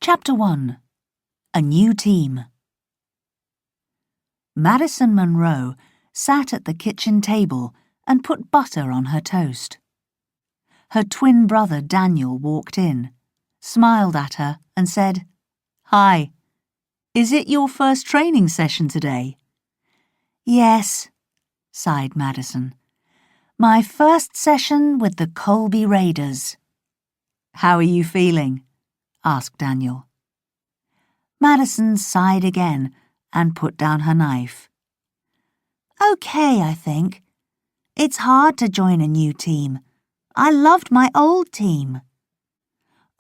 Chapter 1. A New Team. Madison Monroe sat at the kitchen table and put butter on her toast. Her twin brother Daniel walked in, smiled at her and said, "Hi, is it your first training session today?" "Yes," sighed Madison. "My first session with the Colby Raiders." "How are you feeling?" asked Daniel. Madison sighed again and put down her knife. "Okay, I think. It's hard to join a new team. I loved my old team."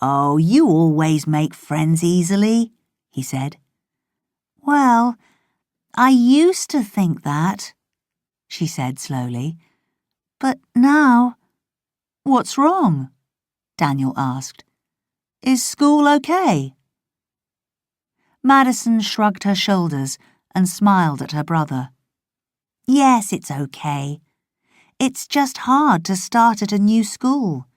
"Oh, you always make friends easily," he said. "Well, I used to think that," she said slowly. "But now—" "What's wrong?" Daniel asked. "Is school okay?" Madison shrugged her shoulders and smiled at her brother. "Yes, it's okay. It's just hard to start at a new school.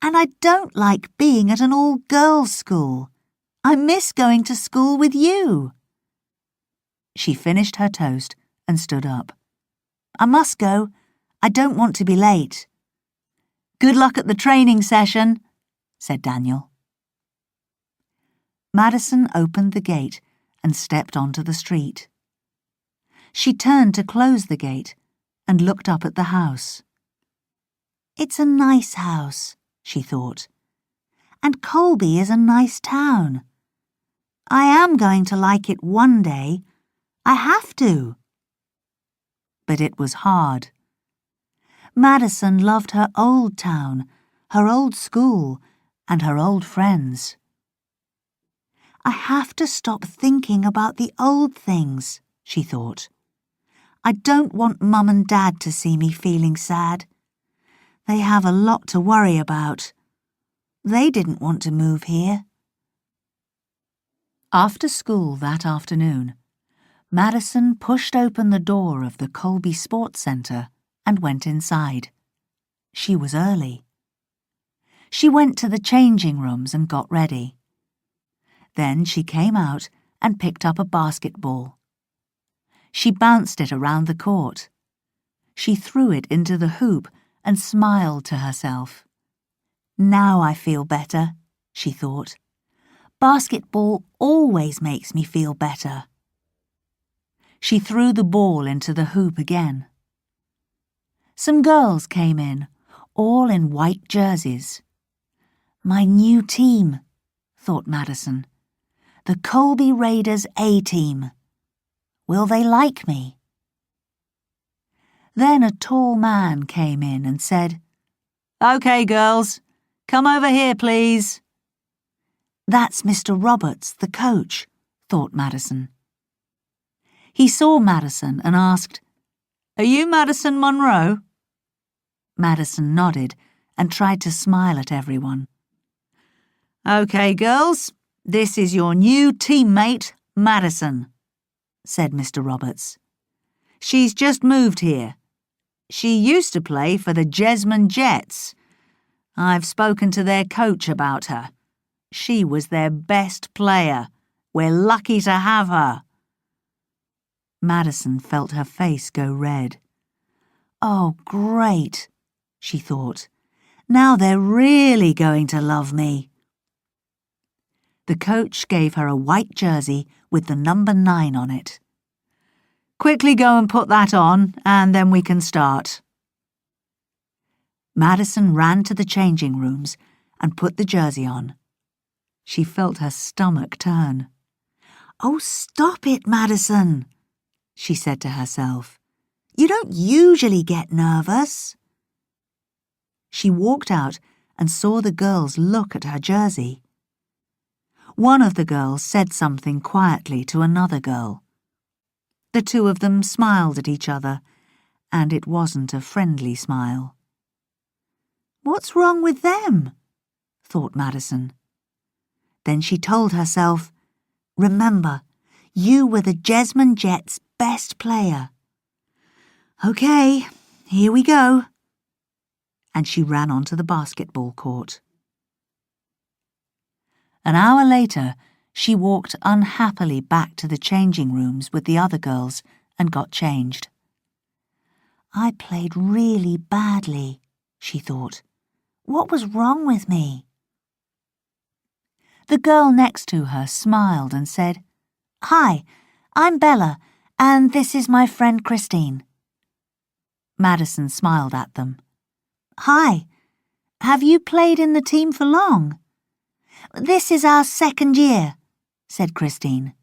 And I don't like being at an all-girls school. I miss going to school with you." She finished her toast and stood up. "I must go. I don't want to be late." "Good luck at the training session," said Daniel. Madison opened the gate and stepped onto the street. She turned to close the gate and looked up at the house. "It's a nice house," she thought. "And Colby is a nice town. I am going to like it one day. I have to." But it was hard. Madison loved her old town, her old school, and her old friends. "I have to stop thinking about the old things," she thought. "I don't want Mum and Dad to see me feeling sad. They have a lot to worry about. They didn't want to move here." After school that afternoon, Madison pushed open the door of the Colby Sports Centre and went inside. She was early. She went to the changing rooms and got ready. Then she came out and picked up a basketball. She bounced it around the court. She threw it into the hoop and smiled to herself. "Now I feel better," she thought. "Basketball always makes me feel better." She threw the ball into the hoop again. Some girls came in, all in white jerseys. "My new team," thought Madison. "The Colby Raiders A-team. Will they like me?" Then a tall man came in and said, "Okay, girls, come over here, please." "That's Mr. Roberts, the coach," thought Madison. He saw Madison and asked, "Are you Madison Monroe?" Madison nodded and tried to smile at everyone. "Okay, girls, this is your new teammate, Madison," said Mr. Roberts. "She's just moved here. She used to play for the Jesmond Jets. I've spoken to their coach about her. She was their best player. We're lucky to have her." Madison felt her face go red. "Oh, great," she thought. "Now they're really going to love me." The coach gave her a white jersey with the number 9 on it. "Quickly go and put that on, and then we can start." Madison ran to the changing rooms and put the jersey on. She felt her stomach turn. "Oh, stop it, Madison," she said to herself. "You don't usually get nervous." She walked out and saw the girls look at her jersey. One of the girls said something quietly to another girl. The two of them smiled at each other, and it wasn't a friendly smile. "What's wrong with them?" thought Madison. Then she told herself, "Remember, you were the Jesmond Jets' best player." "Okay, here we go." And she ran onto the basketball court. An hour later, she walked unhappily back to the changing rooms with the other girls and got changed. I played really badly, she thought. What was wrong with me? The girl next to her smiled and said, "Hi, I'm Bella, and this is my friend Christine." Madison smiled at them. "Hi, have you played in the team for long?" "This is our second year," said Christine.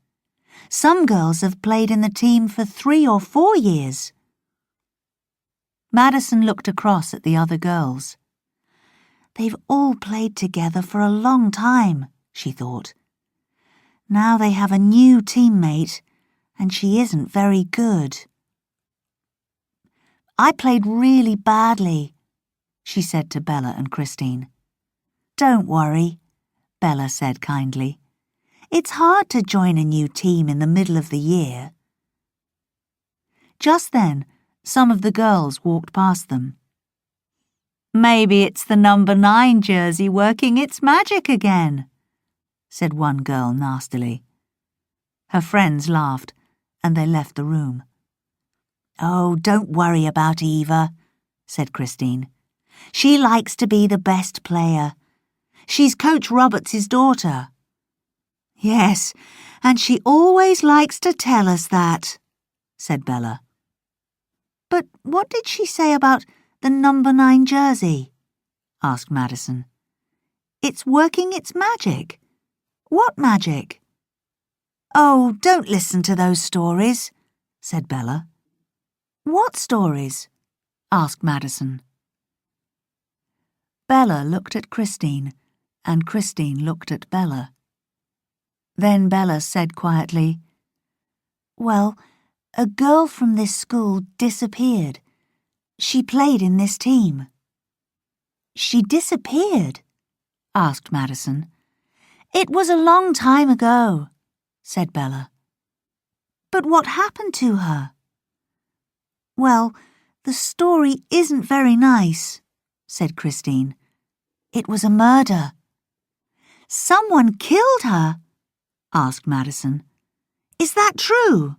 "Some girls have played in the team for 3 or 4 years." Madison looked across at the other girls. They've all played together for a long time, she thought. Now they have a new teammate, and she isn't very good. "I played really badly," she said to Bella and Christine. "Don't worry," Bella said kindly. "It's hard to join a new team in the middle of the year." Just then, some of the girls walked past them. "Maybe it's the number 9 jersey working its magic again," said one girl nastily. Her friends laughed, and they left the room. "Oh, don't worry about Eva," said Christine. "She likes to be the best player. She's Coach Roberts' daughter." "Yes, and she always likes to tell us that," said Bella. "But what did she say about the number 9 jersey?" asked Madison. "It's working its magic. What magic?" "Oh, don't listen to those stories," said Bella. "What stories?" asked Madison. Bella looked at Christine, and Christine looked at Bella. Then Bella said quietly, "Well, a girl from this school disappeared. She played in this team." "She disappeared?" asked Madison. "It was a long time ago," said Bella. "But what happened to her?" "Well, the story isn't very nice," said Christine. "It was a murder." "Someone killed her?" asked Madison. "Is that true?"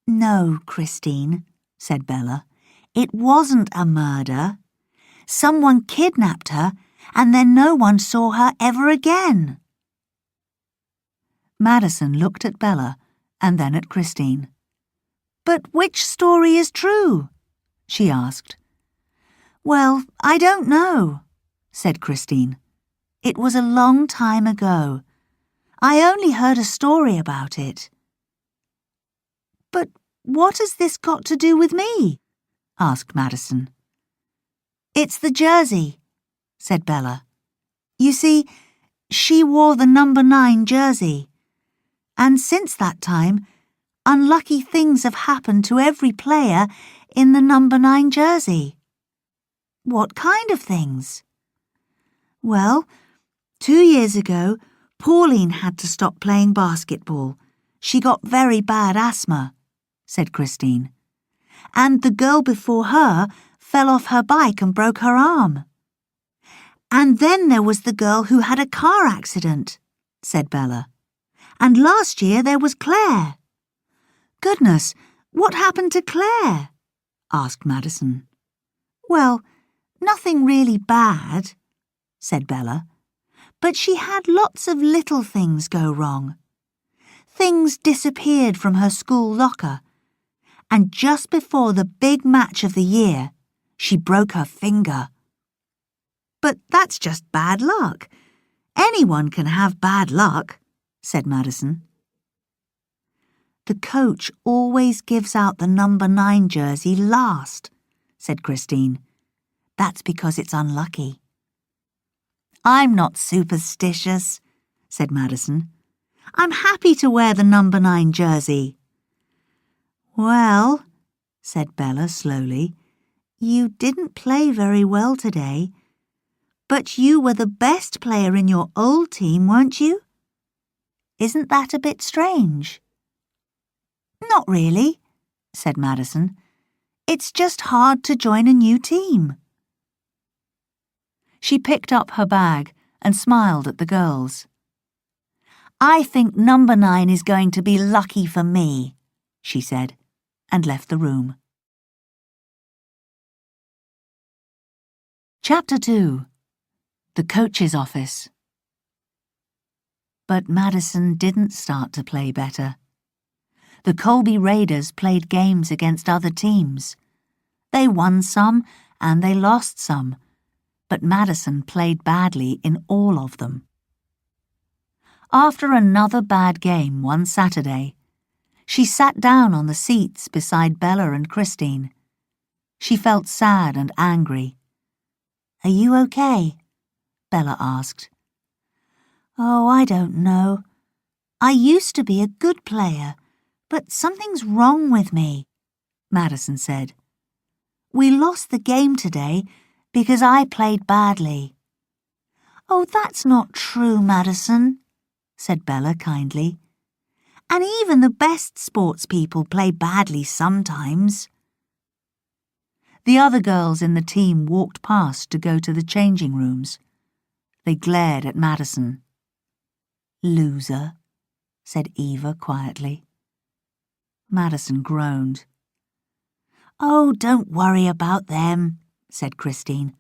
"No, Christine," said Bella. "It wasn't a murder. Someone kidnapped her, and then no one saw her ever again." Madison looked at Bella and then at Christine. "But which story is true?" she asked. "Well, I don't know," said Christine. "It was a long time ago. I only heard a story about it." "But what has this got to do with me?" asked Madison. "It's the jersey," said Bella. "You see, she wore the number 9 jersey. And since that time, unlucky things have happened to every player in the number 9 jersey." "What kind of things?" "Well, 2 years ago, Pauline had to stop playing basketball. She got very bad asthma," said Christine. "And the girl before her fell off her bike and broke her arm." "And then there was the girl who had a car accident," said Bella. "And last year there was Claire." "Goodness, what happened to Claire?" asked Madison. "Well, nothing really bad," said Bella. "But she had lots of little things go wrong. Things disappeared from her school locker, and just before the big match of the year, she broke her finger." "But that's just bad luck. Anyone can have bad luck," said Madison. "The coach always gives out the number 9 jersey last," said Christine. "That's because it's unlucky." "I'm not superstitious," said Madison. "I'm happy to wear the number 9 jersey." "Well," said Bella slowly, "you didn't play very well today. But you were the best player in your old team, weren't you? Isn't that a bit strange?" "Not really," said Madison. "It's just hard to join a new team." She picked up her bag and smiled at the girls. "I think number 9 is going to be lucky for me," she said, and left the room. Chapter 2. The Coach's Office. But Madison didn't start to play better. The Colby Raiders played games against other teams. They won some and they lost some, but Madison played badly in all of them. After another bad game one Saturday, she sat down on the seats beside Bella and Christine. She felt sad and angry. "Are you okay?" Bella asked. "Oh, I don't know. I used to be a good player, but something's wrong with me," Madison said. "We lost the game today because I played badly." "Oh, that's not true, Madison," said Bella kindly. "And even the best sports people play badly sometimes." The other girls in the team walked past to go to the changing rooms. They glared at Madison. "Loser," said Eva quietly. Madison groaned. "Oh, don't worry about them," said Christine.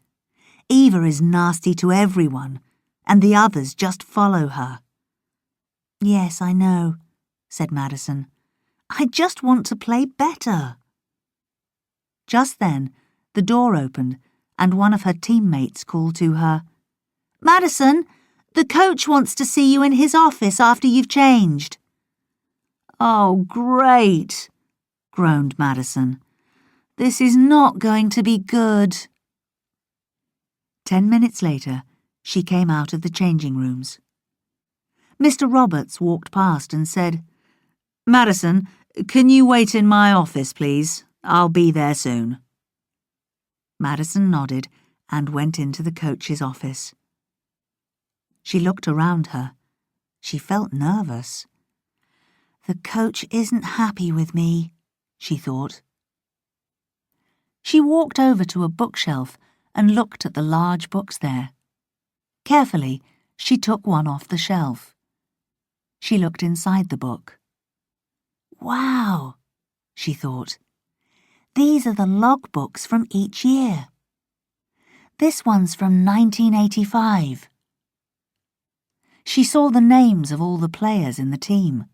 "Eva is nasty to everyone, and the others just follow her." "Yes, I know," said Madison. "I just want to play better." Just then, the door opened, and one of her teammates called to her, "Madison, the coach wants to see you in his office after you've changed." "Oh, great," groaned Madison. "This is not going to be good." 10 minutes later, she came out of the changing rooms. Mr. Roberts walked past and said, "Madison, can you wait in my office, please? I'll be there soon." Madison nodded and went into the coach's office. She looked around her. She felt nervous. "The coach isn't happy with me," she thought. She walked over to a bookshelf and looked at the large books there. Carefully, she took one off the shelf. She looked inside the book. "Wow," she thought. "These are the logbooks from each year. This one's from 1985. She saw the names of all the players in the team.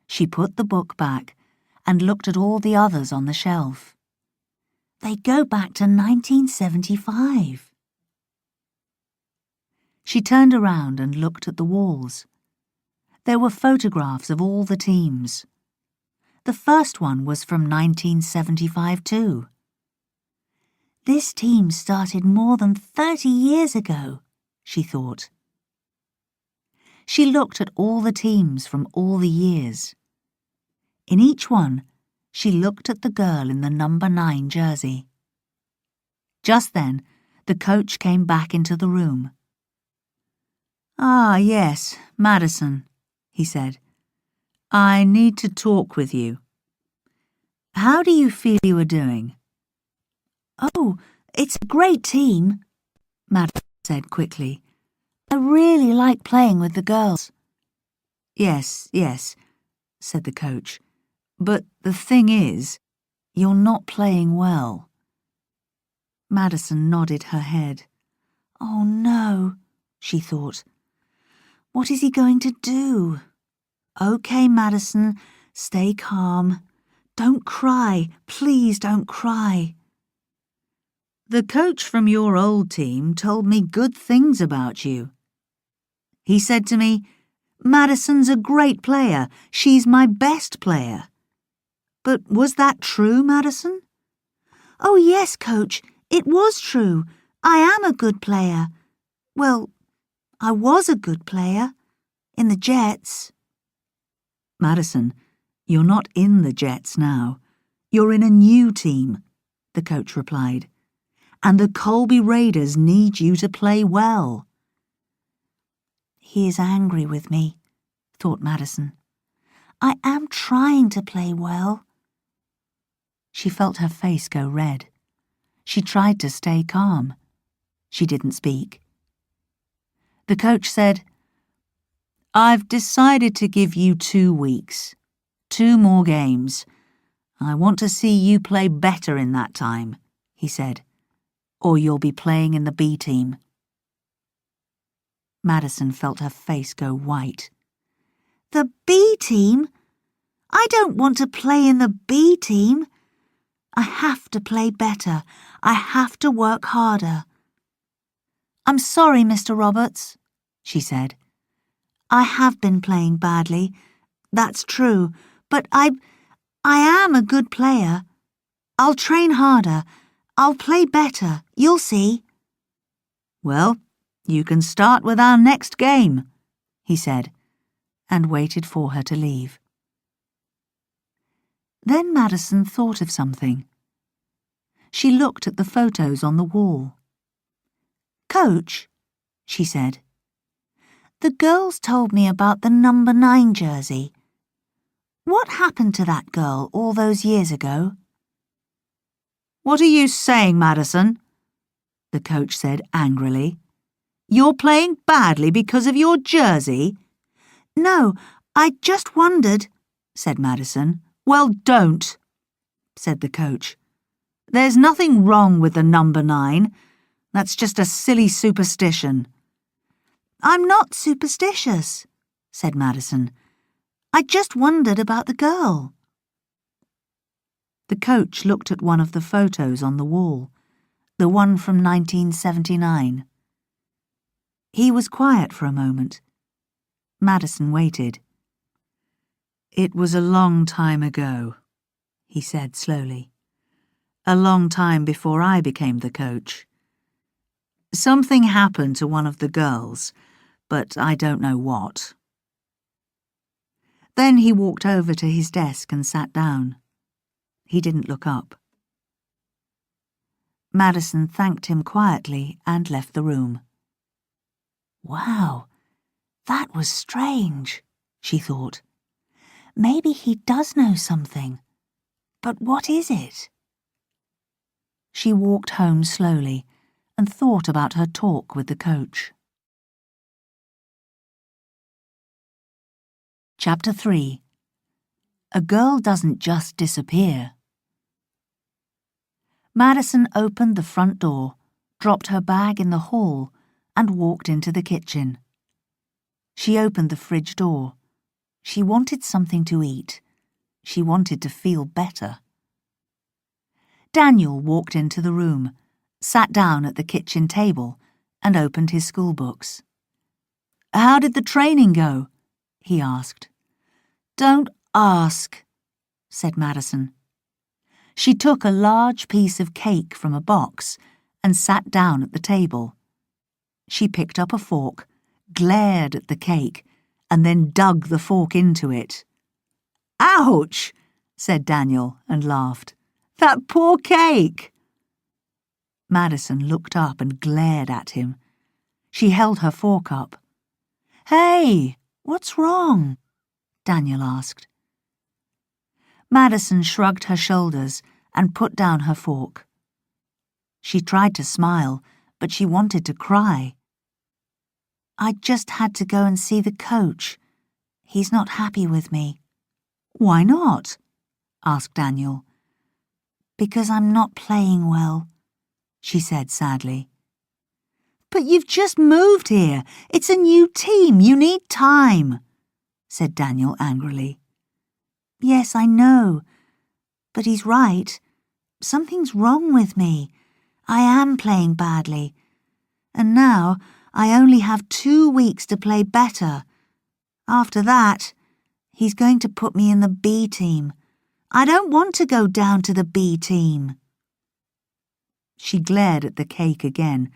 She put the book back and looked at all the others on the shelf. They go back to 1975. She turned around and looked at the walls. There were photographs of all the teams. The first one was from 1975 too. This team started more than 30 years ago, she thought. She looked at all the teams from all the years. In each one, she looked at the girl in the number 9 jersey. Just then, the coach came back into the room. "Ah, yes, Madison," he said. "I need to talk with you. How do you feel you are doing?" "Oh, it's a great team," Madison said quickly. "I really like playing with the girls." Yes, said the coach. "But the thing is, you're not playing well." Madison nodded her head. "Oh no," she thought. "What is he going to do?" "Okay, Madison, stay calm. Don't cry, please don't cry." "The coach from your old team told me good things about you. He said to me, 'Madison's a great player. She's my best player.' But was that true, Madison?" "Oh yes, Coach, it was true. I am a good player. Well, I was a good player. In the Jets." "Madison, you're not in the Jets now. You're in a new team," the coach replied. "And the Colby Raiders need you to play well." "He is angry with me," thought Madison. "I am trying to play well." She felt her face go red. She tried to stay calm. She didn't speak. The coach said, "I've decided to give you 2 weeks. 2 more games. I want to see you play better in that time," he said, "or you'll be playing in the B team." Madison felt her face go white. "The B team? I don't want to play in the B team. I have to play better. I have to work harder." "I'm sorry, Mr. Roberts," she said. "I have been playing badly. That's true, but I am a good player. I'll train harder. I'll play better. You'll see." "Well, you can start with our next game," he said, and waited for her to leave. Then Madison thought of something. She looked at the photos on the wall. "Coach," she said, "the girls told me about the number 9 jersey. What happened to that girl all those years ago?" "What are you saying, Madison?" the coach said angrily. "You're playing badly because of your jersey?" "No, I just wondered," said Madison. "Well, don't," said the coach. "There's nothing wrong with the number 9. That's just a silly superstition." "I'm not superstitious," said Madison. "I just wondered about the girl." The coach looked at one of the photos on the wall, the one from 1979. He was quiet for a moment. Madison waited. "It was a long time ago," he said slowly. "A long time before I became the coach. Something happened to one of the girls, but I don't know what." Then he walked over to his desk and sat down. He didn't look up. Madison thanked him quietly and left the room. "Wow, that was strange," she thought. "Maybe he does know something. But what is it?" She walked home slowly and thought about her talk with the coach. Chapter 3. A Girl Doesn't Just Disappear. Madison opened the front door, dropped her bag in the hall, and walked into the kitchen. She opened the fridge door. She wanted something to eat. She wanted to feel better. Daniel walked into the room, sat down at the kitchen table, and opened his school books. "How did the training go?" he asked. "Don't ask," said Madison. She took a large piece of cake from a box and sat down at the table. She picked up a fork, glared at the cake, and then dug the fork into it. "Ouch!" said Daniel and laughed. "That poor cake!" Madison looked up and glared at him. She held her fork up. "Hey, what's wrong?" Daniel asked. Madison shrugged her shoulders and put down her fork. She tried to smile, but she wanted to cry. "I just had to go and see the coach. He's not happy with me." "Why not?" asked Daniel. "Because I'm not playing well," she said sadly. "But you've just moved here. It's a new team. You need time," said Daniel angrily. "Yes, I know. But he's right. Something's wrong with me. I am playing badly. And now I only have 2 weeks to play better. After that, he's going to put me in the B team. I don't want to go down to the B team." She glared at the cake again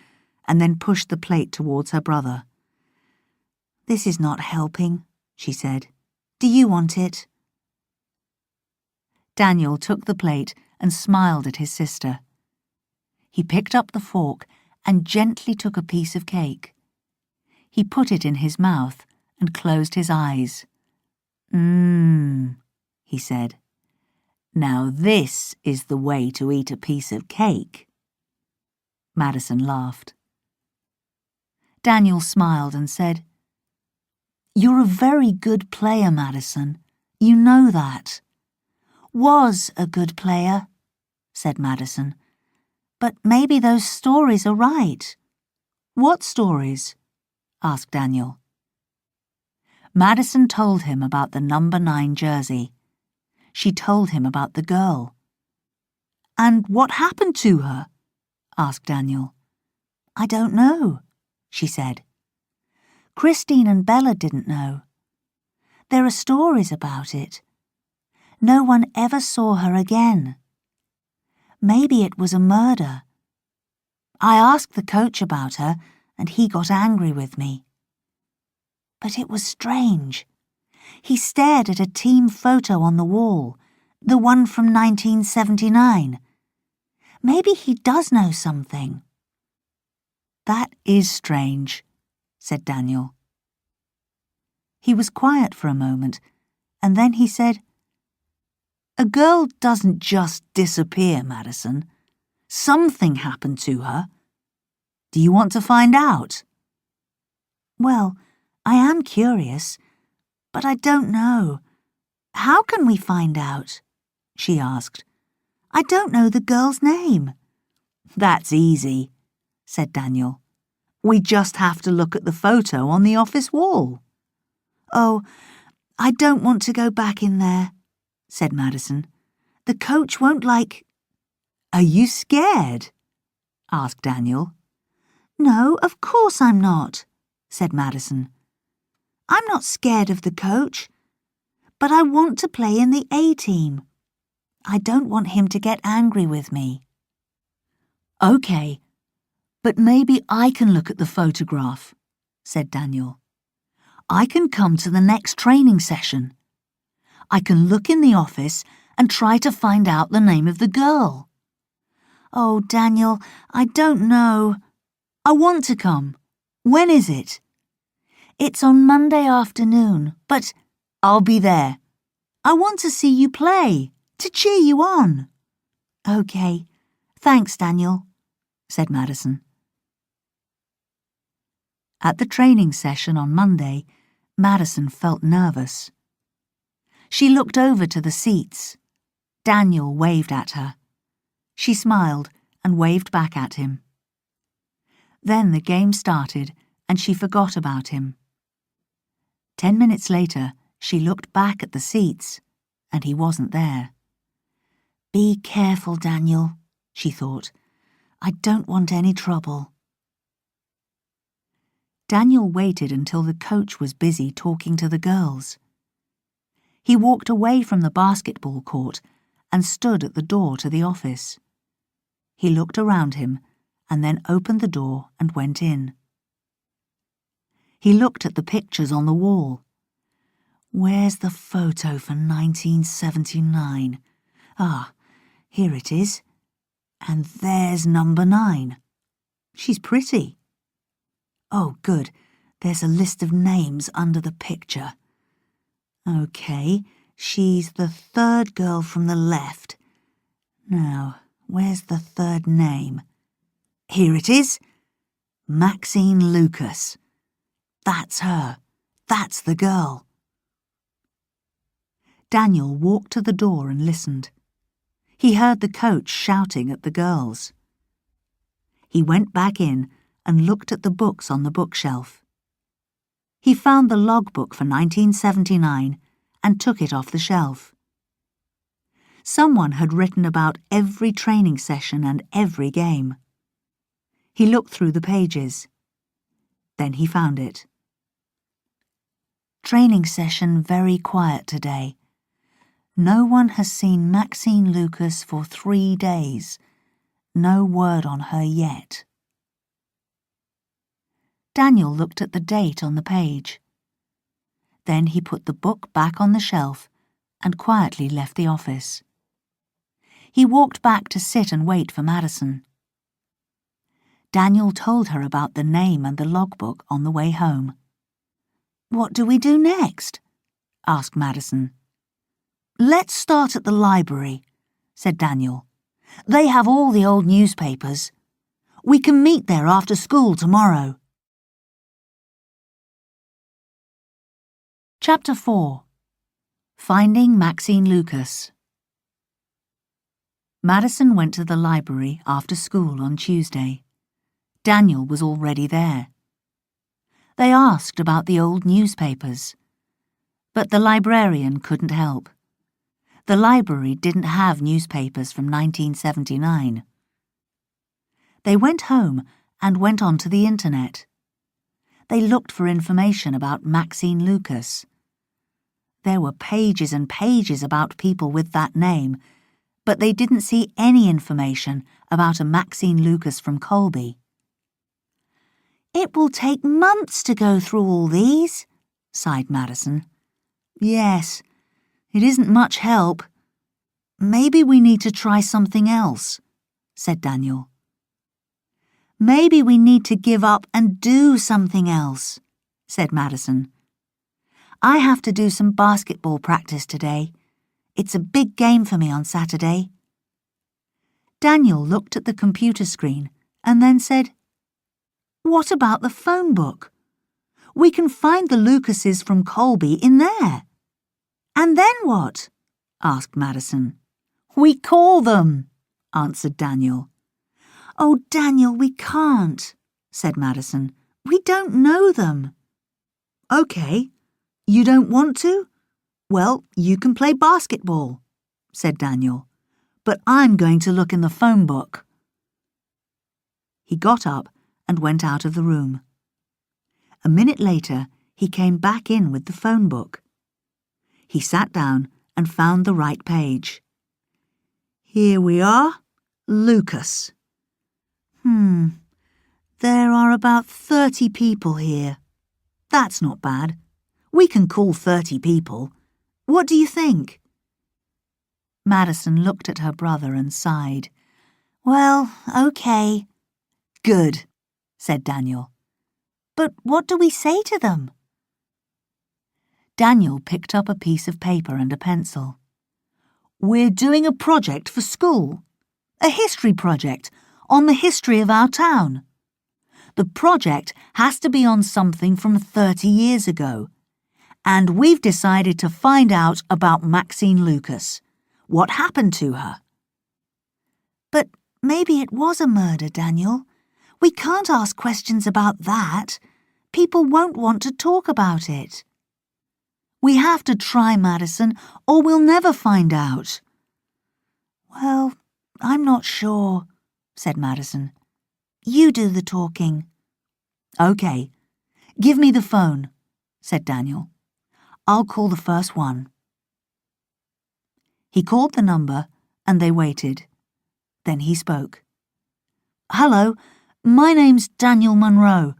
and then pushed the plate towards her brother. "This is not helping," she said. "Do you want it?" Daniel took the plate and smiled at his sister. He picked up the fork and gently took a piece of cake. He put it in his mouth and closed his eyes. He said. "Now this is the way to eat a piece of cake." Madison laughed. Daniel smiled and said, "You're a very good player, Madison. You know that." "Was a good player," said Madison. "But maybe those stories are right." "What stories?" asked Daniel. Madison told him about the number 9 jersey. She told him about the girl. "And what happened to her?" asked Daniel. "I don't know," she said. "Christine and Bella didn't know. There are stories about it. No one ever saw her again. Maybe it was a murder. I asked the coach about her, and he got angry with me. But it was strange. He stared at a team photo on the wall, the one from 1979. Maybe he does know something." "That is strange," said Daniel. He was quiet for a moment, and then he said, "A girl doesn't just disappear, Madison. Something happened to her. Do you want to find out?" "Well, I am curious, but I don't know. How can we find out?" she asked. "I don't know the girl's name." "That's easy," said Daniel. "We just have to look at the photo on the office wall." "Oh, I don't want to go back in there," said Madison. "The coach won't like—" "Are you scared?" asked Daniel. "No, of course I'm not," said Madison. "I'm not scared of the coach, but I want to play in the A team. I don't want him to get angry with me." "Okay, but maybe I can look at the photograph," said Daniel. "I can come to the next training session. I can look in the office and try to find out the name of the girl." "Oh, Daniel, I don't know." "I want to come. When is it?" "It's on Monday afternoon, but—" "I'll be there. I want to see you play, to cheer you on." "Okay, thanks, Daniel," said Madison. At the training session on Monday, Madison felt nervous. She looked over to the seats. Daniel waved at her. She smiled and waved back at him. Then the game started and she forgot about him. 10 minutes later, she looked back at the seats and he wasn't there. "Be careful, Daniel," she thought. "I don't want any trouble." Daniel waited until the coach was busy talking to the girls. He walked away from the basketball court and stood at the door to the office. He looked around him and then opened the door and went in. He looked at the pictures on the wall. Where's the photo for 1979? Ah, here it is. And there's number 9. She's pretty. Oh, good. There's a list of names under the picture. Okay, she's the 3rd girl from the left. Now, where's the 3rd name? Here it is. Maxine Lucas. That's her. That's the girl. Daniel walked to the door and listened. He heard the coach shouting at the girls. He went back in and looked at the books on the bookshelf. He found the logbook for 1979 and took it off the shelf. Someone had written about every training session and every game. He looked through the pages. Then he found it. Training session very quiet today. No one has seen Maxine Lucas for 3 days. No word on her yet. Daniel looked at the date on the page. Then he put the book back on the shelf and quietly left the office. He walked back to sit and wait for Madison. Daniel told her about the name and the logbook on the way home. "What do we do next?" asked Madison. "Let's start at the library," said Daniel. "They have all the old newspapers. We can meet there after school tomorrow." Chapter 4. Finding Maxine Lucas. Madison went to the library after school on Tuesday. Daniel was already there. They asked about the old newspapers, but the librarian couldn't help. The library didn't have newspapers from 1979. They went home and went onto the internet. They looked for information about Maxine Lucas. There were pages and pages about people with that name, but they didn't see any information about a Maxine Lucas from Colby. "It will take months to go through all these," sighed Madison. "Yes, it isn't much help. Maybe we need to try something else," said Daniel. "Maybe we need to give up and do something else," said Madison. "I have to do some basketball practice today. It's a big game for me on Saturday." Daniel looked at the computer screen and then said, "What about the phone book? We can find the Lucases from Colby in there." "And then what?" asked Madison. "We call them," answered Daniel. "Oh, Daniel, we can't," said Madison. "We don't know them." "Okay, you don't want to? Well, you can play basketball," said Daniel. "But I'm going to look in the phone book." He got up and went out of the room. A minute later, he came back in with the phone book. He sat down and found the right page. "Here we are, Lucas. There are about 30 people here. That's not bad. We can call 30 people. What do you think?" Madison looked at her brother and sighed. "Well, okay." "Good," said Daniel. "But what do we say to them?" Daniel picked up a piece of paper and a pencil. "We're doing a project for school. A history project on the history of our town. The project has to be on something from 30 years ago. And we've decided to find out about Maxine Lucas. What happened to her?" "But maybe it was a murder, Daniel. We can't ask questions about that. People won't want to talk about it." "We have to try, Madison, or we'll never find out." "Well, I'm not sure," said Madison. "You do the talking." "Okay. Give me the phone," said Daniel. "I'll call the first one." He called the number and they waited. Then he spoke. "Hello, my name's Daniel Monroe.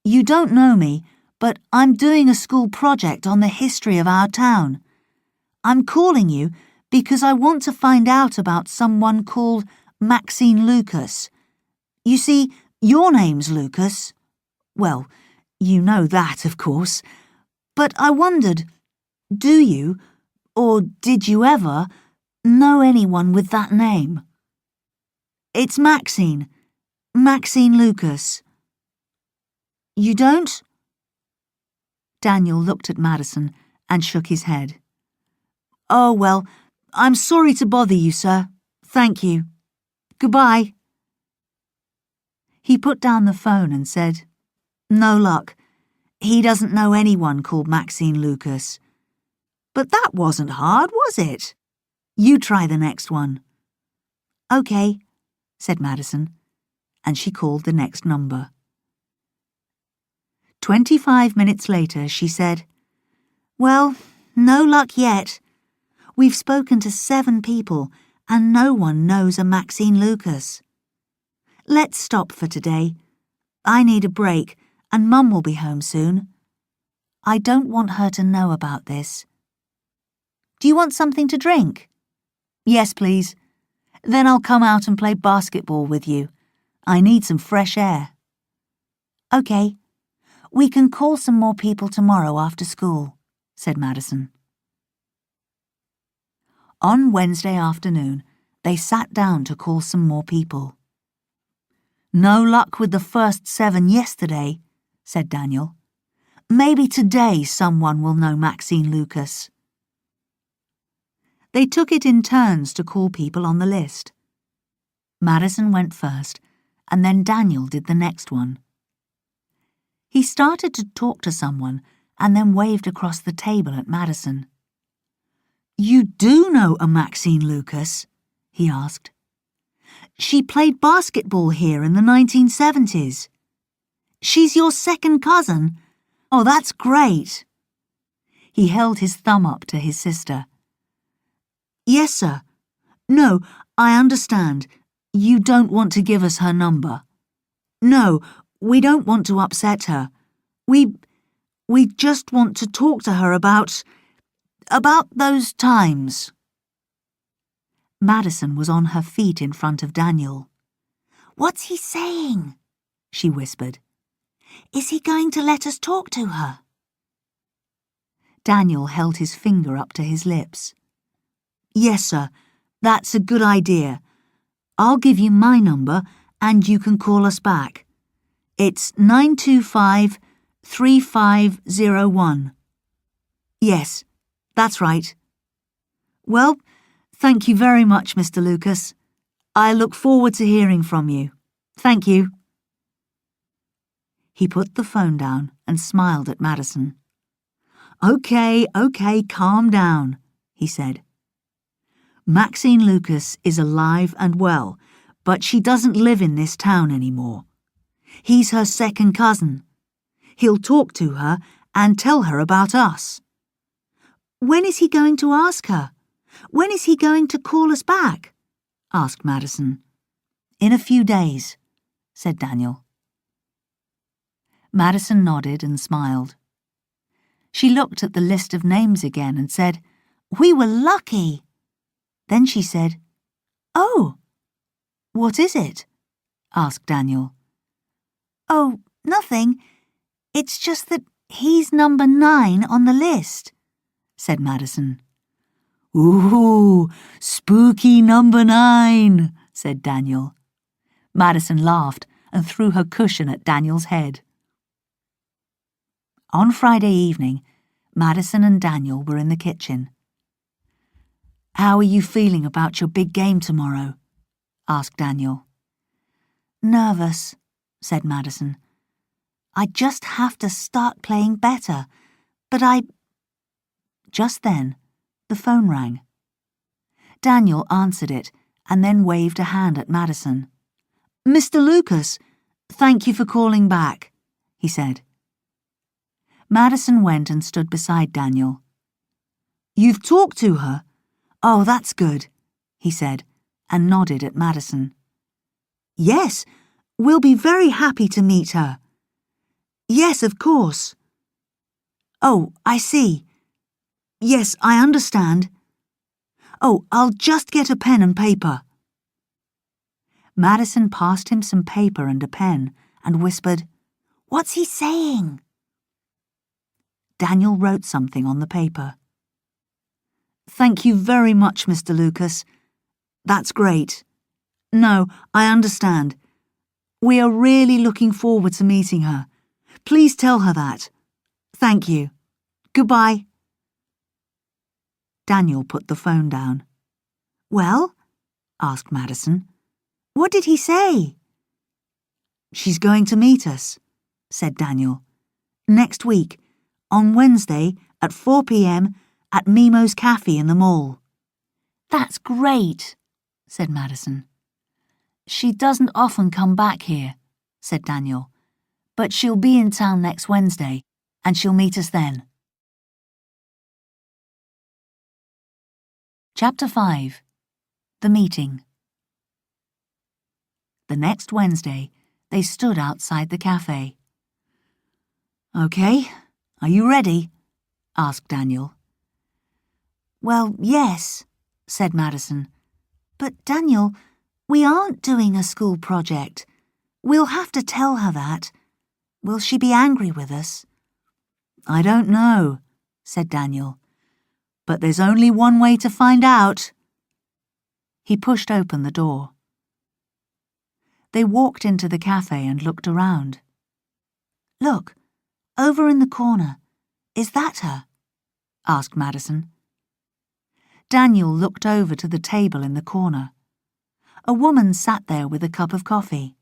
You don't know me, but I'm doing a school project on the history of our town. I'm calling you because I want to find out about someone called Maxine Lucas. You see, your name's Lucas. Well, you know that, of course. But I wondered, do you, or did you ever, know anyone with that name?" "It's Maxine Lucas." "You don't?" Daniel looked at Madison and shook his head. "Oh, well, I'm sorry to bother you, sir. Thank you. Goodbye." He put down the phone and said, "No luck. He doesn't know anyone called Maxine Lucas." "But that wasn't hard, was it? You try the next one." "Okay," said Madison, and she called the next number. 25 minutes later, she said, "Well, no luck yet. We've spoken to 7 people, and no one knows a Maxine Lucas. Let's stop for today. I need a break, and Mum will be home soon. I don't want her to know about this. Do you want something to drink?" "Yes, please. Then I'll come out and play basketball with you. I need some fresh air." "Okay. We can call some more people tomorrow after school," said Madison. On Wednesday afternoon, they sat down to call some more people. "No luck with the first 7 yesterday," said Daniel. Maybe today someone will know Maxine Lucas. They took it in turns to call people on the list. Madison went first, and then Daniel did the next one. He started to talk to someone and then waved across the table at Madison. "You do know a Maxine Lucas?" he asked. "She played basketball here in the 1970s. She's your second cousin? Oh, that's great." He held his thumb up to his sister. "Yes, sir. No, I understand. You don't want to give us her number. No, we don't want to upset her. We just want to talk to her about those times." Madison was on her feet in front of Daniel. "What's he saying?" she whispered. "Is he going to let us talk to her?" Daniel held his finger up to his lips. "Yes, sir, that's a good idea. I'll give you my number and you can call us back. It's 925-3501. Yes, that's right. Well, thank you very much, Mr. Lucas. I look forward to hearing from you. Thank you." He put the phone down and smiled at Madison. Okay, calm down," he said. "Maxine Lucas is alive and well, but she doesn't live in this town anymore. He's her second cousin. He'll talk to her and tell her about us." "When is he going to ask her? When is he going to call us back?" asked Madison. "In a few days," said Daniel. Madison nodded and smiled. She looked at the list of names again and said, "We were lucky." Then she said, "Oh, what is it?" asked Daniel. "Oh, nothing. It's just that he's number 9 on the list," said Madison. "Ooh, spooky number 9, said Daniel. Madison laughed and threw her cushion at Daniel's head. On Friday evening, Madison and Daniel were in the kitchen. "How are you feeling about your big game tomorrow?" asked Daniel. "Nervous," said Madison. "I just have to start playing better, but I—" Just then, the phone rang. Daniel answered it and then waved a hand at Madison. "Mr. Lucas, thank you for calling back," he said. Madison went and stood beside Daniel. "You've talked to her? Oh, that's good," he said, and nodded at Madison. "Yes, we'll be very happy to meet her." "Yes, of course." "Oh, I see. Yes, I understand. Oh, I'll just get a pen and paper." Madison passed him some paper and a pen and whispered, "What's he saying?" Daniel wrote something on the paper. "Thank you very much, Mr. Lucas. That's great. No, I understand. We are really looking forward to meeting her. Please tell her that. Thank you. Goodbye." Daniel put the phone down. "Well?" asked Madison. "What did he say?" "She's going to meet us," said Daniel. "Next week, on Wednesday at 4 p.m. at Mimo's Cafe in the mall." "That's great," said Madison. "She doesn't often come back here," said Daniel, "but she'll be in town next Wednesday, and she'll meet us then." Chapter 5. The Meeting. The next Wednesday, they stood outside the cafe. "Okay, are you ready?" asked Daniel. "Well, yes," said Madison. "But, Daniel, we aren't doing a school project. We'll have to tell her that. Will she be angry with us?" "I don't know," said Daniel. "But there's only one way to find out." He pushed open the door. They walked into the cafe and looked around. "Look, over in the corner. Is that her?" asked Madison. Daniel looked over to the table in the corner. A woman sat there with a cup of coffee.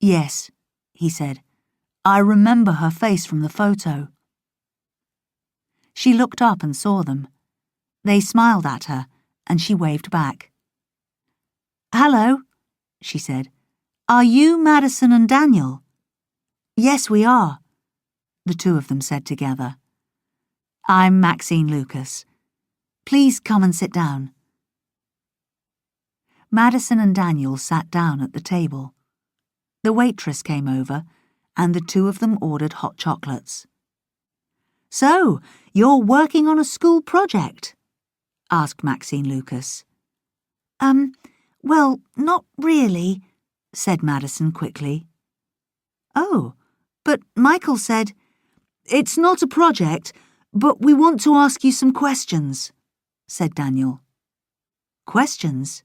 "Yes," he said. "I remember her face from the photo." She looked up and saw them. They smiled at her, and she waved back. "Hello," she said. "Are you Madison and Daniel?" "Yes, we are," the two of them said together. "I'm Maxine Lucas. Please come and sit down." Madison and Daniel sat down at the table. The waitress came over, and the two of them ordered hot chocolates. "So, you're working on a school project?" asked Maxine Lucas. Well, not really," said Madison quickly. "Oh, but Michael said—" "It's not a project, but we want to ask you some questions," said Daniel. "Questions?"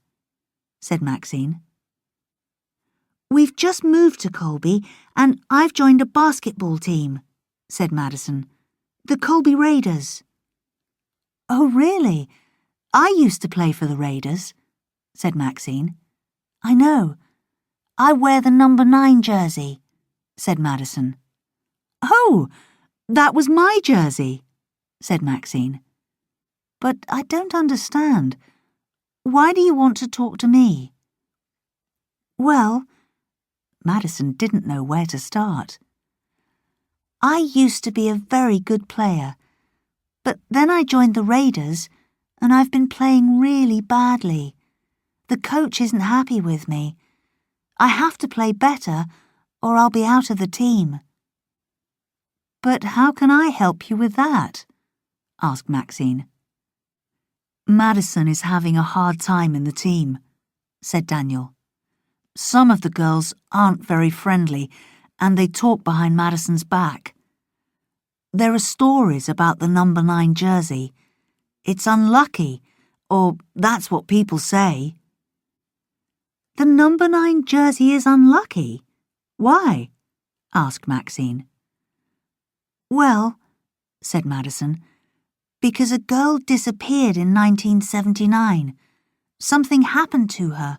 said Maxine. "We've just moved to Colby, and I've joined a basketball team," said Madison. "The Colby Raiders." "Oh, really? I used to play for the Raiders," said Maxine. "I know. I wear the number 9 jersey," said Madison. "Oh, that was my jersey," said Maxine. "But I don't understand. Why do you want to talk to me?" "Well," Madison didn't know where to start. "I used to be a very good player, but then I joined the Raiders, and I've been playing really badly. The coach isn't happy with me. I have to play better, or I'll be out of the team." "But how can I help you with that?" asked Maxine. "Madison is having a hard time in the team," said Daniel. "Some of the girls aren't very friendly, and they talk behind Madison's back. There are stories about the number 9 jersey. It's unlucky, or that's what people say." "The number 9 jersey is unlucky? Why?" asked Maxine. "Well," said Madison, "because a girl disappeared in 1979. Something happened to her.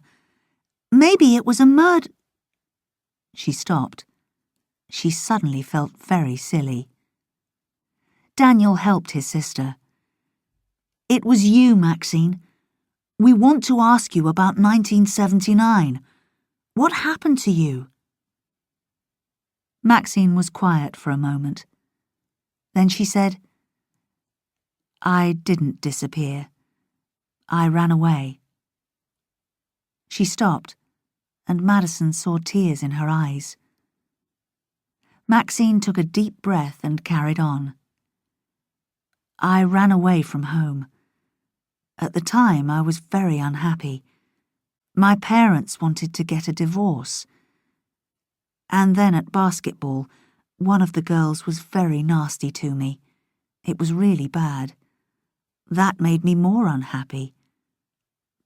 Maybe it was a murder—" She stopped. She suddenly felt very silly. Daniel helped his sister. "It was you, Maxine. We want to ask you about 1979. What happened to you?" Maxine was quiet for a moment. Then she said, "I didn't disappear. I ran away." She stopped, and Madison saw tears in her eyes. Maxine took a deep breath and carried on. "I ran away from home. At the time, I was very unhappy. My parents wanted to get a divorce. And then at basketball, one of the girls was very nasty to me. It was really bad. That made me more unhappy.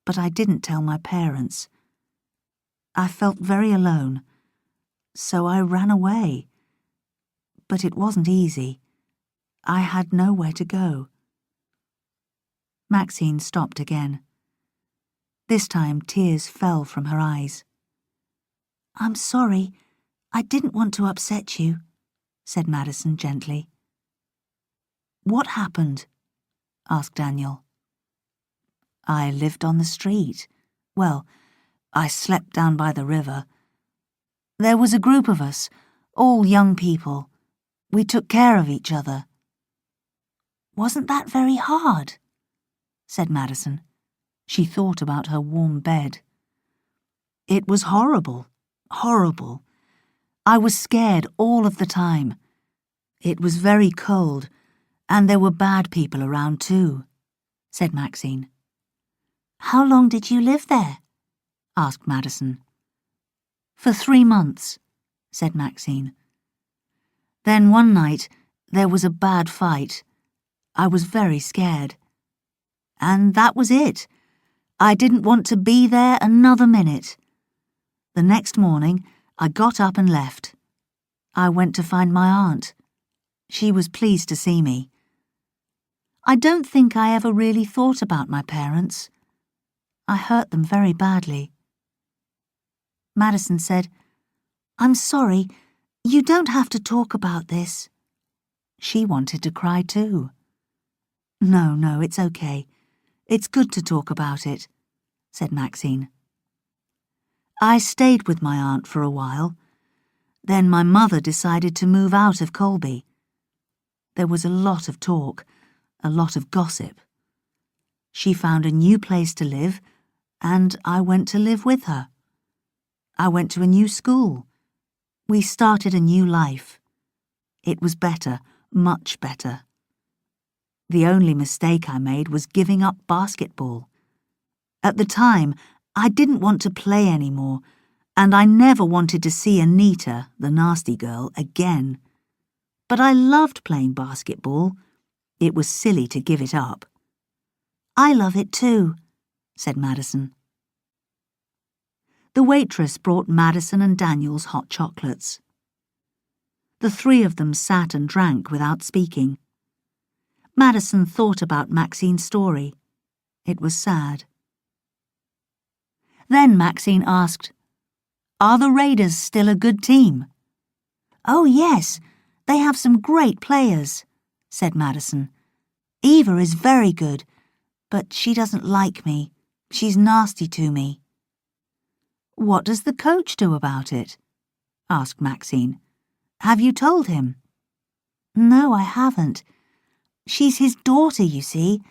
But I didn't tell my parents. I felt very alone, so I ran away. But it wasn't easy. I had nowhere to go." Maxine stopped again. This time tears fell from her eyes. "I'm sorry. I didn't want to upset you," said Madison gently. "What happened?" asked Daniel. "I lived on the street. Well, I slept down by the river. There was a group of us, all young people. We took care of each other." "Wasn't that very hard?" said Madison. She thought about her warm bed. "It was horrible, horrible. I was scared all of the time. It was very cold, and there were bad people around too," said Maxine. "How long did you live there?" asked Madison. "For 3 months," said Maxine. "Then one night there was a bad fight. I was very scared. And that was it. I didn't want to be there another minute. The next morning, I got up and left. I went to find my aunt She was pleased to see me. I don't think I ever really thought about my parents. I hurt them very badly. Madison said, "I'm sorry, you don't have to talk about this." She wanted to cry too. No, it's okay. It's good to talk about it," said Maxine. I stayed with my aunt for a while. Then my mother decided to move out of Colby. There was a lot of talk, a lot of gossip. She found a new place to live, and I went to live with her. I went to a new school. We started a new life. It was better, much better. The only mistake I made was giving up basketball. At the time, I didn't want to play anymore, and I never wanted to see Anita, the nasty girl, again. But I loved playing basketball. It was silly to give it up. "I love it too," said Madison. The waitress brought Madison and Daniel's hot chocolates. The three of them sat and drank without speaking. Madison thought about Maxine's story. It was sad. Then Maxine asked, "Are the Raiders still a good team?" "Oh, yes, they have some great players," said Madison. "Eva is very good, but she doesn't like me. She's nasty to me." "What does the coach do about it?" asked Maxine. "Have you told him?" "No, I haven't. She's his daughter, you see.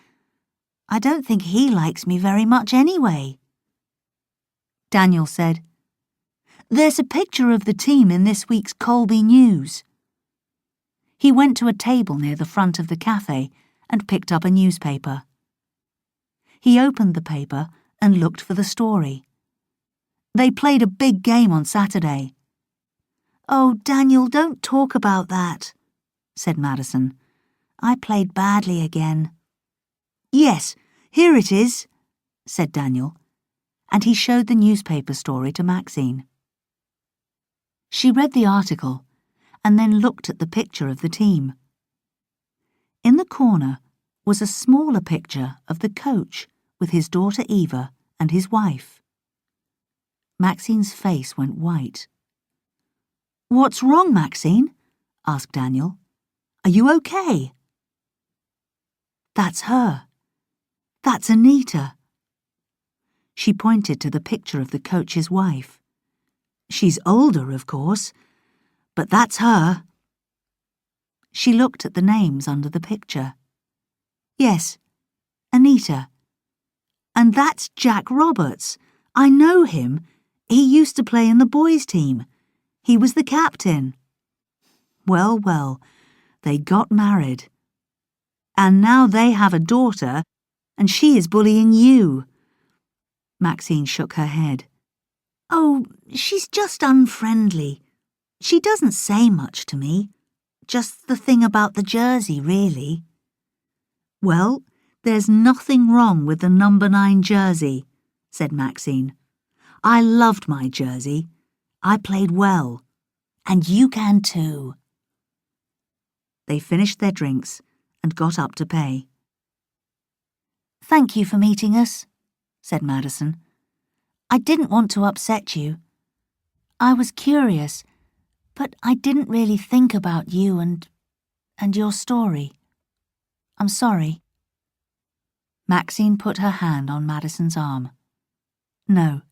I don't think he likes me very much anyway." Daniel said, "There's a picture of the team in this week's Colby News." He went to a table near the front of the cafe and picked up a newspaper. He opened the paper and looked for the story. They played a big game on Saturday. "Oh, Daniel, don't talk about that," said Madison. "I played badly again." "Yes, here it is," said Daniel, and he showed the newspaper story to Maxine. She read the article and then looked at the picture of the team. In the corner was a smaller picture of the coach with his daughter Eva and his wife. Maxine's face went white. "What's wrong, Maxine?" asked Daniel. "Are you okay?" "That's her. That's Anita." She pointed to the picture of the coach's wife. "She's older, of course, but that's her." She looked at the names under the picture. "Yes, Anita. And that's Jack Roberts. I know him. He used to play in the boys' team. He was the captain." Well, they got married. And now they have a daughter, and she is bullying you." Maxine shook her head. "Oh, she's just unfriendly. She doesn't say much to me. Just the thing about the jersey, really." "Well, there's nothing wrong with the number 9 jersey," said Maxine. "I loved my jersey. I played well. And you can too." They finished their drinks and got up to pay. "Thank you for meeting us," said Madison. "I didn't want to upset you. I was curious, but I didn't really think about you and your story. I'm sorry." Maxine put her hand on Madison's arm. "No,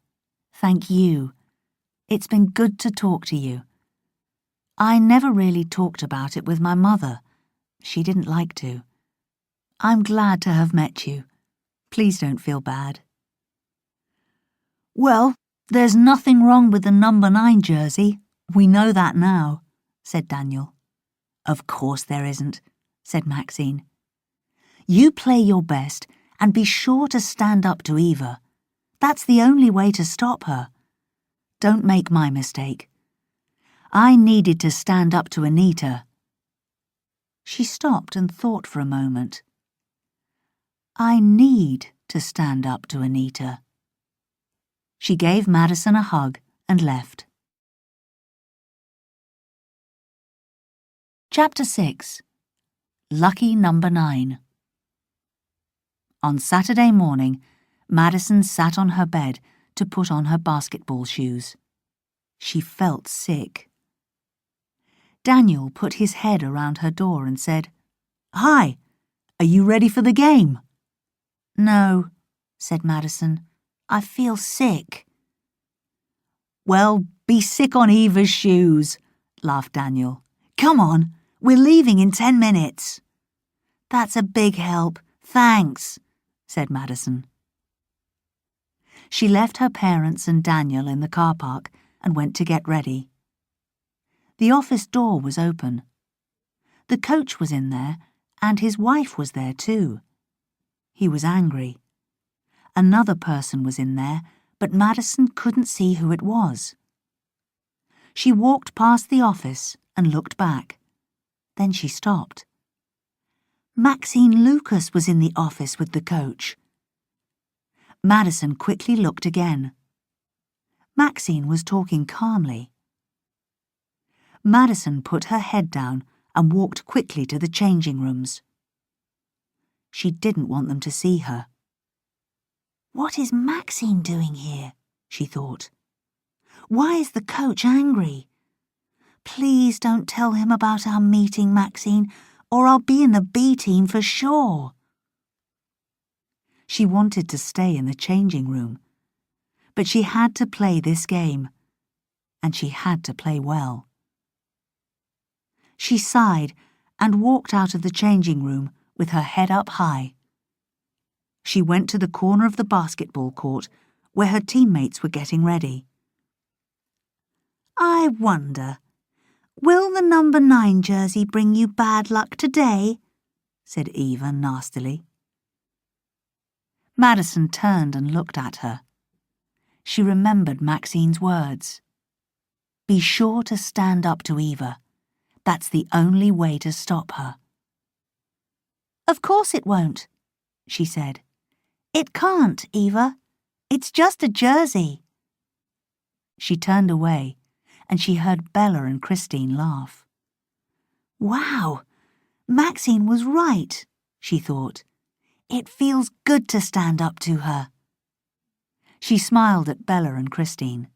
thank you. It's been good to talk to you. I never really talked about it with my mother. She didn't like to. I'm glad to have met you. Please don't feel bad." "Well, there's nothing wrong with the number 9 jersey. We know that now," said Daniel. "Of course there isn't," said Maxine. "You play your best and be sure to stand up to Eva. That's the only way to stop her. Don't make my mistake. I needed to stand up to Anita." She stopped and thought for a moment. "I need to stand up to Anita." She gave Madison a hug and left. Chapter 6. Lucky Number 9. On Saturday morning, Madison sat on her bed to put on her basketball shoes. She felt sick. Daniel put his head around her door and said, "Hi, are you ready for the game?" "No," said Madison. "I feel sick." "Well, be sick on Eva's shoes," laughed Daniel. "Come on, we're leaving in 10 minutes. "That's a big help, thanks," said Madison. She left her parents and Daniel in the car park and went to get ready. The office door was open. The coach was in there, and his wife was there too. He was angry. Another person was in there, but Madison couldn't see who it was. She walked past the office and looked back. Then she stopped. Maxine Lucas was in the office with the coach. Madison quickly looked again. Maxine was talking calmly. Madison put her head down and walked quickly to the changing rooms. She didn't want them to see her. "What is Maxine doing here?" she thought. "Why is the coach angry? Please don't tell him about our meeting, Maxine, or I'll be in the B team for sure." She wanted to stay in the changing room, but she had to play this game, and she had to play well. She sighed and walked out of the changing room with her head up high. She went to the corner of the basketball court where her teammates were getting ready. "I wonder, will the number 9 jersey bring you bad luck today?" said Eva nastily. Madison turned and looked at her. She remembered Maxine's words. Be sure to stand up to Eva. That's the only way to stop her. "Of course it won't," she said. "It can't, Eva. It's just a jersey." She turned away, and she heard Bella and Christine laugh. "Wow, Maxine was right," she thought. "It feels good to stand up to her." She smiled at Bella and Christine.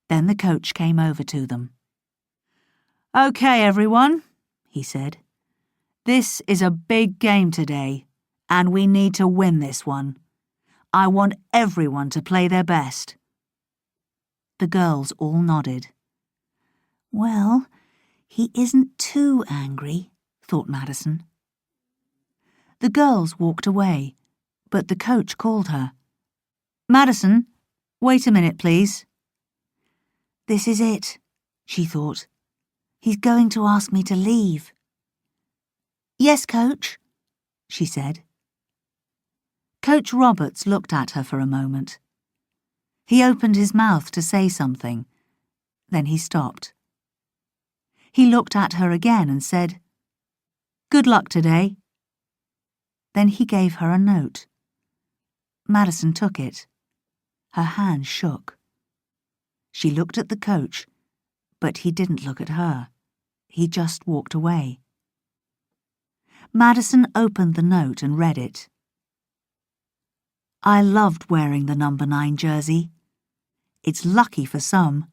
Then the coach came over to them. "Okay, everyone," he said. "This is a big game today, and we need to win this one. I want everyone to play their best." The girls all nodded. "Well, he isn't too angry," thought Madison. The girls walked away, but the coach called her. "Madison, wait a minute, please." "This is it," she thought. "He's going to ask me to leave." "Yes, Coach," she said. Coach Roberts looked at her for a moment. He opened his mouth to say something. Then he stopped. He looked at her again and said, "Good luck today." Then he gave her a note. Madison took it. Her hand shook. She looked at the coach, but he didn't look at her. He just walked away. Madison opened the note and read it. "I loved wearing the number 9 jersey. It's lucky for some.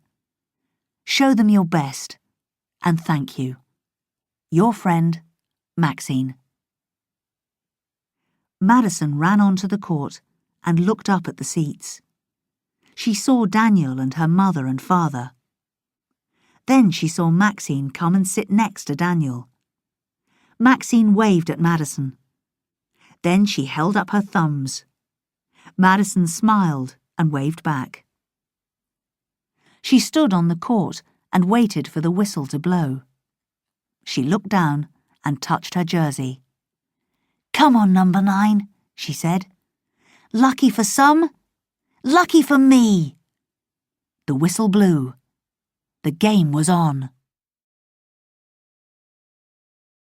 Show them your best, and thank you. Your friend, Maxine." Madison ran onto the court and looked up at the seats. She saw Daniel and her mother and father. Then she saw Maxine come and sit next to Daniel. Maxine waved at Madison. Then she held up her thumbs. Madison smiled and waved back. She stood on the court and waited for the whistle to blow. She looked down and touched her jersey. "Come on, number 9, she said. "Lucky for some, lucky for me." The whistle blew. The game was on.